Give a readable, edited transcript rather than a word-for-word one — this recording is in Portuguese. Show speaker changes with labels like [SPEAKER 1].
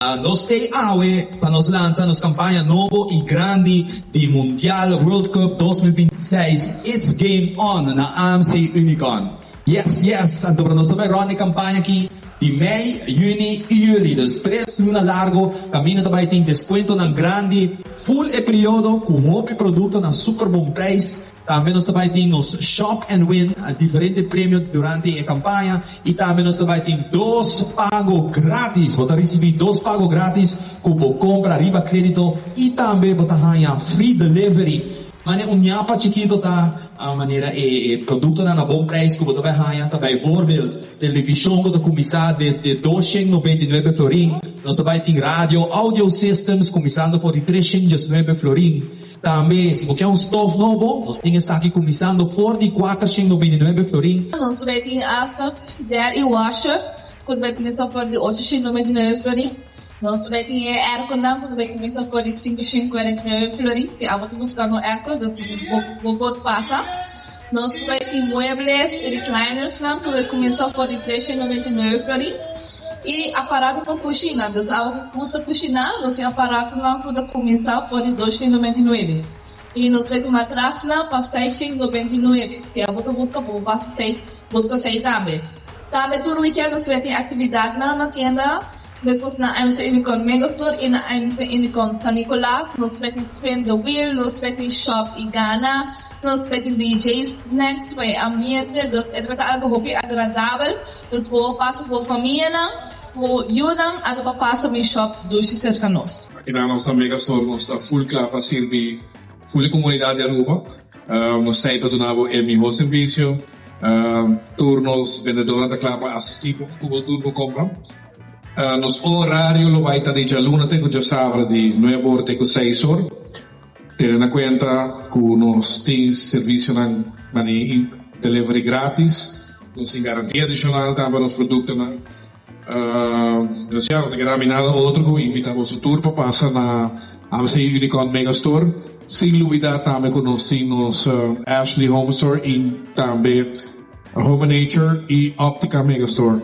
[SPEAKER 1] Nos stay awe para nos lança nos campanha novo e grande de Mundial World Cup 2026. It's game on na AMC Unicon. Yes, então para nós também a campanha aqui de Mei, Juni e Juli. Dos 3 lunas largo, caminho também tem descuento na grande, full e período, com muito produto na super bom preço. Também nós também temos Shop and Win, diferentes prêmios durante a campanha. E também nós também temos 2 pagos grátis. Você receber 2 pagos grátis com compra, riba crédito. E também você ganha free delivery. Mas um nhapa chiquito tá a maneira produto na bom preço que você vai ganhar também. Voorbeeld, televisão que começar desde 299 florin. Nós também temos rádio, audio systems começando por 319 florin. Também, se você quer stove novo, nós temos aqui começando por 499 florin.
[SPEAKER 2] Nós também temos a frigideira e washer, que vai começar por 899 florin. Nós também temos air-condicionado, que vai começar por 549 florin. Se a você buscar no air-condicionado, você passa. Nós também temos muebles e recliners, que vai começar por 399 florin. E aparato para cozinhar, então algo que custa cozinhar, nós temos aparato não que começar por 299. E nós temos uma matraz para 699. Se você busca por busca 6 também. Também todo weekend nós temos atividade na tienda, mesmo na AMC Unicon Megastore e na AMC Unicon San Nicolas. Nós temos Spin the Wheel, nós temos Shop e Ghana, nós temos DJs, next way ambiente, então é algo que agradável, então vou passar por família. Voor Yunam at de passa mijn shop dus cerca nós.
[SPEAKER 3] Aqui na nossa Megastore nós está full claro para servir full comunidade de Aruba. Nós temos todo o meu serviço, turnos vendedores da claro para assistir como turno compra. Nos horário lo vai estar de luna até que sábado de 9 horas até 6 horas. Tendo em conta que nós temos serviço na delivery grátis, nós temos garantia adicional também nos produtos na nós já não tem nada outro que invitamos o tour para passar na AMC Unicon Megastore. Sem dúvida também que nós temos Ashley Home Store e também Home Nature e Optica Megastore.